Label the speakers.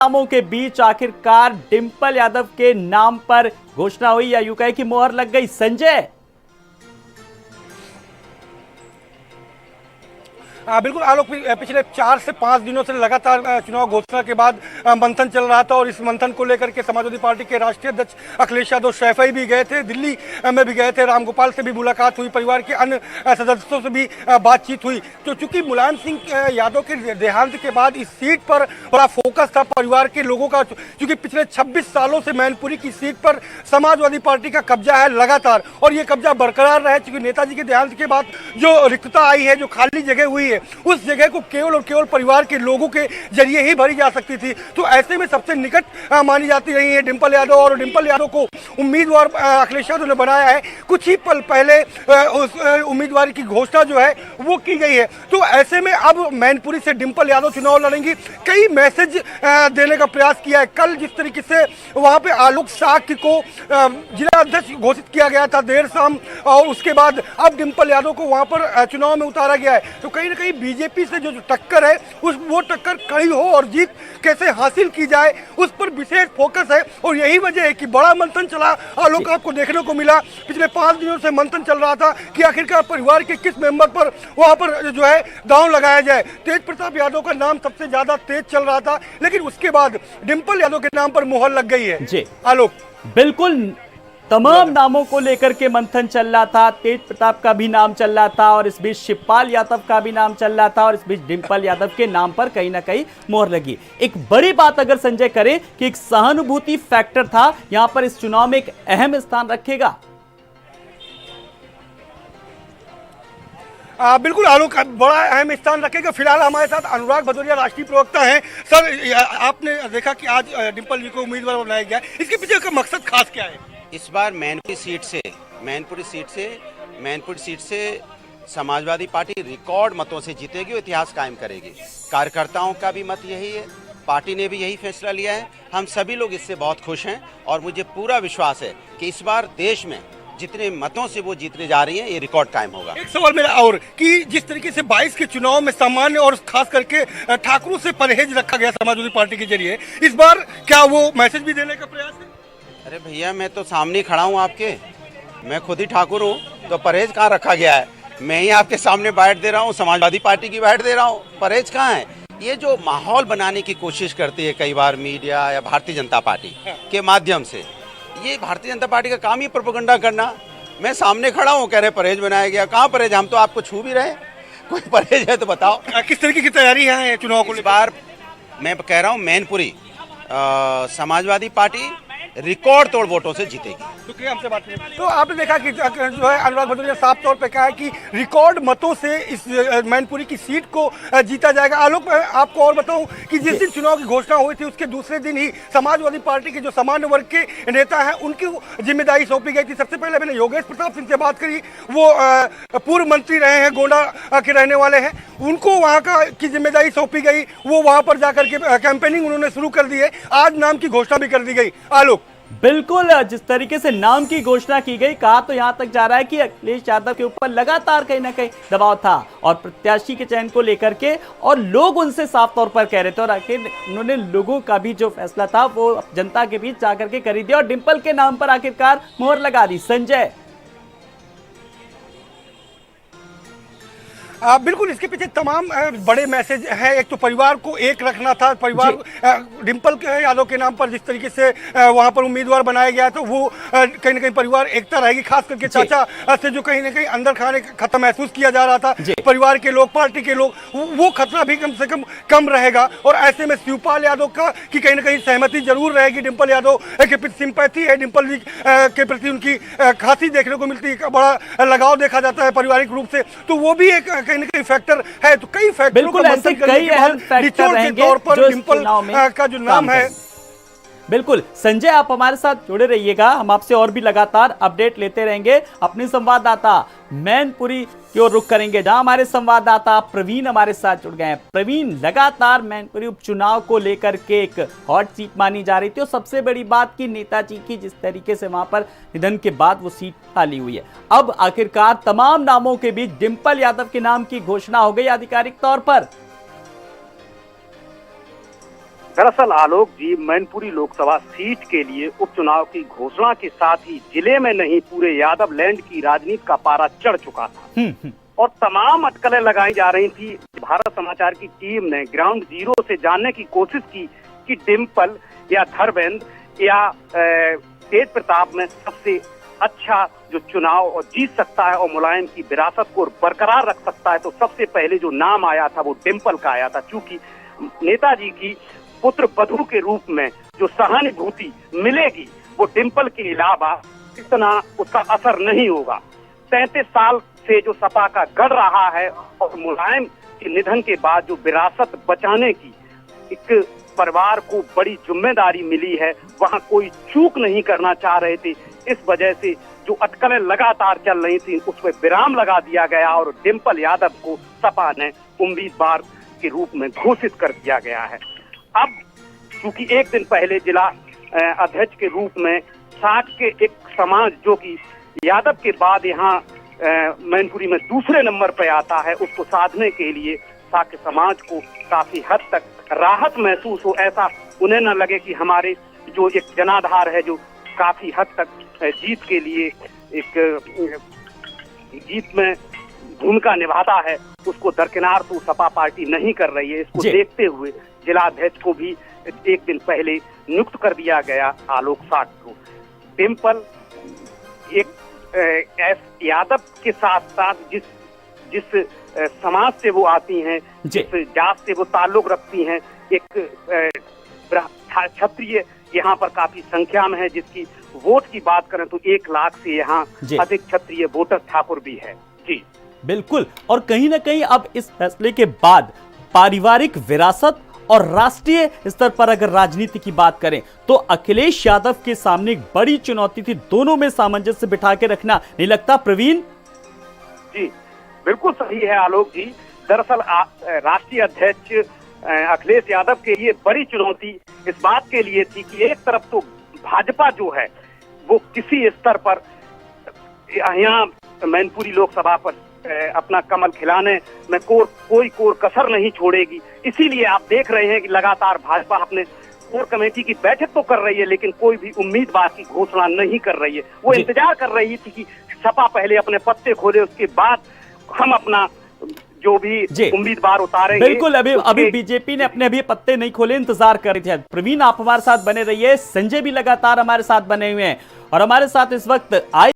Speaker 1: नामों के बीच आखिरकार डिंपल यादव के नाम पर घोषणा हुई या यूं कहे कि मोहर लग गई। संजय,
Speaker 2: बिल्कुल आलोक, पिछले 4 से 5 दिनों से लगातार चुनाव घोषणा के बाद मंथन चल रहा था और इस मंथन को लेकर के समाजवादी पार्टी के राष्ट्रीय अध्यक्ष अखिलेश यादव सैफई भी गए थे, दिल्ली में भी गए थे, रामगोपाल से भी मुलाकात हुई, परिवार के अन्य सदस्यों से भी बातचीत हुई। तो चूंकि मुलायम सिंह यादव के देहांत के बाद इस सीट पर बड़ा फोकस था परिवार के लोगों का, चूंकि पिछले 26 सालों से मैनपुरी की सीट पर समाजवादी पार्टी का कब्जा है लगातार और ये कब्जा बरकरार रहा है। चूंकि नेताजी के देहांत के बाद जो रिक्तता आई है, जो खाली जगह हुई है, उस जगह को केवल और केवल परिवार के लोगों के जरिए ही भरी जा सकती थी। तो ऐसे में सबसे निकट मानी जाती रही है डिंपल यादव और डिंपल यादव को उम्मीदवार अखिलेश यादव ने बनाया है। कुछ ही पल पहले उस उम्मीदवार की घोषणा जो है वो की गई है। तो ऐसे में अब मैनपुरी से डिंपल यादव चुनाव लड़ेंगी। कई मैसेज देने का प्रयास किया है। कल जिस तरीके से वहां पे आलोक साक्य को जिला अध्यक्ष घोषित किया गया था देर शाम, और उसके बाद अब डिंपल यादव को वहां पर चुनाव में उतारा गया है। तो कहीं ना कहीं बीजेपी से जो टक्कर है वो टक्कर कड़ी हो और जीत कैसे हासिल की जाए उस पर विशेष फोकस है। और यही वजह है कि बड़ा मंथन चला। आलोक, आपको देखने को मिला पिछले 5 दिनों से मंथन चल रहा था कि आखिरकार परिवार के किस मेंबर पर वहां पर जो है दांव लगाया जाए। तेज प्रताप यादव का नाम सबसे ज्यादा तेज चल रहा था, लेकिन उसके बाद डिंपल यादव के नाम पर मोहर लग गई है।
Speaker 1: जी
Speaker 2: आलोक,
Speaker 1: बिल्कुल तमाम नामों को लेकर के मंथन चल रहा था। तेज प्रताप का भी नाम चल रहा था और इस बीच शिवपाल यादव का भी नाम चल रहा था और इस बीच डिंपल यादव के नाम पर कहीं ना कहीं मोहर लगी। एक बड़ी बात अगर संजय करे कि एक सहानुभूति फैक्टर था यहां पर, इस चुनाव में एक अहम स्थान रखेगा।
Speaker 2: बिल्कुल आलोक, बड़ा अहम स्थान रखेगा। फिलहाल हमारे साथ अनुराग भदौरिया राष्ट्रीय प्रवक्ता हैं। सर, आपने देखा कि आज डिंपल जी को उम्मीदवार बनाया गया, इसके पीछे का मकसद खास क्या है?
Speaker 3: इस बार मैनपुरी सीट से समाजवादी पार्टी रिकॉर्ड मतों से जीतेगी और इतिहास कायम करेगी। कार्यकर्ताओं का भी मत यही है, पार्टी ने भी यही फैसला लिया है। हम सभी लोग इससे बहुत खुश हैं और मुझे पूरा विश्वास है कि इस बार देश में जितने मतों से वो जीतने जा रही हैं, ये रिकॉर्ड कायम होगा।
Speaker 2: एक सवाल मेरा और कि जिस तरीके से 22 के चुनाव में सामान्य और खास करके ठाकुरों से परहेज रखा गया समाजवादी पार्टी के जरिए, इस बार क्या वो मैसेज भी देने का प्रयास है?
Speaker 3: अरे भैया, मैं तो सामने खड़ा हूँ आपके, मैं खुद ही ठाकुर हूँ, तो परहेज कहाँ रखा गया है? मैं ही आपके सामने बाइट दे रहा हूँ, समाजवादी पार्टी की बाइट दे रहा हूँ, परहेज कहाँ है? ये जो माहौल बनाने की कोशिश करती है कई बार मीडिया या भारतीय जनता पार्टी के माध्यम से, ये भारतीय जनता पार्टी का काम ही प्रोपेगेंडा करना। मैं सामने खड़ा हूँ, कह रहे परहेज बनाया गया। कहाँ परहेज? हम तो आपको छू भी रहे। कोई परहेज है तो बताओ।
Speaker 2: किस तरीके की तैयारी है चुनाव को?
Speaker 3: इस बार मैं कह रहा हूँ मैनपुरी समाजवादी पार्टी रिकॉर्ड तोड़ वोटों से जीतेगी।
Speaker 2: शुक्रिया, हमसे बात करने। तो आपने देखा कि जो है अनुराग भदौरिया साफ तौर पे कहा है कि रिकॉर्ड मतों से इस मैनपुरी की सीट को जीता जाएगा। आलोक, आपको और बताऊं कि जिस दिन चुनाव की घोषणा हुई थी उसके दूसरे दिन ही समाजवादी पार्टी के जो सामान्य वर्ग के नेता हैं उनकी जिम्मेदारी सौंपी गई थी। सबसे पहले मैंने योगेश प्रताप सिंह से बात करी, वो पूर्व मंत्री रहे हैं, गोंडा के रहने वाले हैं, उनको वहाँ की जिम्मेदारी सौंपी गई। वो वहाँ पर जाकर के कैंपेनिंग उन्होंने शुरू कर दी है। आज नाम की घोषणा भी कर दी गई। आलोक,
Speaker 1: बिल्कुल, जिस तरीके से नाम की घोषणा की गई, कहा तो यहां तक जा रहा है कि अखिलेश यादव के ऊपर लगातार कहीं ना कहीं दबाव था और प्रत्याशी के चयन को लेकर के, और लोग उनसे साफ तौर पर कह रहे थे और आखिर उन्होंने लोगों का भी जो फैसला था वो जनता के बीच जाकर के कर दिया और डिंपल के नाम पर आखिरकार मोहर लगा दी। संजय,
Speaker 2: बिल्कुल, इसके पीछे तमाम बड़े मैसेज हैं। एक तो परिवार को एक रखना था। परिवार डिंपल यादव के नाम पर जिस तरीके से वहां पर उम्मीदवार बनाया गया तो वो कहीं ना कहीं परिवार एकता रहेगी। खास करके चाचा से जो कहीं ना कहीं अंदर खाने खतरा महसूस किया जा रहा था, परिवार के लोग, पार्टी के लोग, वो खतरा भी कम से कम रहेगा। और ऐसे में शिवपाल यादव की कहीं ना कहीं सहमति जरूर रहेगी। डिंपल यादव के प्रति सिंपैथी है, डिंपल जी के प्रति उनकी खासी देखने को मिलती है, बड़ा लगाव देखा जाता है पारिवारिक रूप से। तो वो भी एक कहीं ना कहीं फैक्टर है। तो कई फैक्टरों
Speaker 1: बिल्कुल ऐसे कई अहम फैक्टर रहेंगे जो
Speaker 2: डिंपल का जो नाम है।
Speaker 1: बिल्कुल संजय, आप हमारे साथ जुड़े रहिएगा, हम आपसे और भी लगातार अपडेट लेते रहेंगे। अपने संवाददाता मैनपुरी की ओर रुख करेंगे जहां हमारे संवाददाता प्रवीण हमारे साथ जुड़ गए हैं। प्रवीण, लगातार मैनपुरी उपचुनाव को लेकर के एक हॉट सीट मानी जा रही थी और सबसे बड़ी बात कि नेताजी की जिस तरीके से वहां पर निधन के बाद वो सीट खाली हुई है। अब आखिरकार तमाम नामों के बीच डिंपल यादव के नाम की घोषणा हो गई आधिकारिक तौर पर।
Speaker 4: दरअसल आलोक जी, मैनपुरी लोकसभा सीट के लिए उपचुनाव की घोषणा के साथ ही जिले में नहीं पूरे यादव लैंड की राजनीति का पारा चढ़ चुका था और तमाम अटकलें लगाई जा रही थी। भारत समाचार की टीम ने ग्राउंड जीरो से जानने की कोशिश की कि डिम्पल या धर्मेंद्र या तेज प्रताप में सबसे अच्छा जो चुनाव और जीत सकता है और मुलायम की विरासत को बरकरार रख सकता है, तो सबसे पहले जो नाम आया था वो डिम्पल का आया था। क्योंकि नेताजी की पुत्र वधू के रूप में जो सहानुभूति मिलेगी वो डिम्पल के अलावा इतना उसका असर नहीं होगा। 33 साल से जो सपा का गढ़ रहा है और मुलायम के निधन के बाद जो विरासत बचाने की एक परिवार को बड़ी जिम्मेदारी मिली है, वहां कोई चूक नहीं करना चाह रहे थे। इस वजह से जो अटकलें लगातार चल रही थी उस पर विराम लगा दिया गया और डिम्पल यादव को सपा ने उम्मीदवार के रूप में घोषित कर दिया गया है। अब क्योंकि एक दिन पहले जिला अध्यक्ष के रूप में साठ के एक समाज जो कि यादव के बाद यहाँ मैनपुरी में दूसरे नंबर पर आता है, उसको साधने के लिए साक्य समाज को काफी हद तक राहत महसूस हो, ऐसा उन्हें न लगे कि हमारे जो एक जनाधार है जो काफी हद तक जीत के लिए एक जीत में भूमिका निभाता है, उसको दरकिनार तो सपा पार्टी नहीं कर रही है। इसको देखते हुए जिला अध्यक्ष को भी एक दिन पहले नियुक्त कर दिया गया आलोक साठ को। डिम्पल एक यादव के साथ साथ जिस समाज से वो आती हैं, जिस जात से वो ताल्लुक रखती हैं, एक क्षत्रिय यहाँ पर काफी संख्या में है, जिसकी वोट की बात करें तो 1 लाख से यहाँ अधिक क्षत्रिय वोटर ठाकुर भी है। जी
Speaker 1: बिल्कुल। और कहीं ना कहीं अब इस फैसले के बाद पारिवारिक विरासत और राष्ट्रीय स्तर पर अगर राजनीति की बात करें तो अखिलेश यादव के सामने एक बड़ी चुनौती थी, दोनों में सामंजस्य बिठा के रखना, नहीं लगता प्रवीण?
Speaker 4: जी बिल्कुल सही है आलोक जी। दरअसल राष्ट्रीय अध्यक्ष अखिलेश यादव के लिए बड़ी चुनौती इस बात के लिए थी कि एक तरफ तो भाजपा जो है वो किसी स्तर पर यहाँ मैनपुरी लोकसभा पर अपना कमल खिलाने में कोई कोर कसर नहीं छोड़ेगी। इसीलिए आप देख रहे हैं कि लगातार भाजपा अपने कोर कमेटी की बैठक तो कर रही है लेकिन कोई भी उम्मीदवार की घोषणा नहीं कर रही है। वो इंतजार कर रही थी कि सपा पहले अपने पत्ते खोले, उसके बाद हम अपना जो भी उम्मीदवार उतारेंगे।
Speaker 1: बिल्कुल, अभी बीजेपी ने अपने अभी पत्ते नहीं खोले, इंतजार कर रहे थे। प्रवीण, आप हमारे साथ बने रहिए। संजय भी लगातार हमारे साथ बने हुए हैं और हमारे साथ इस वक्त आए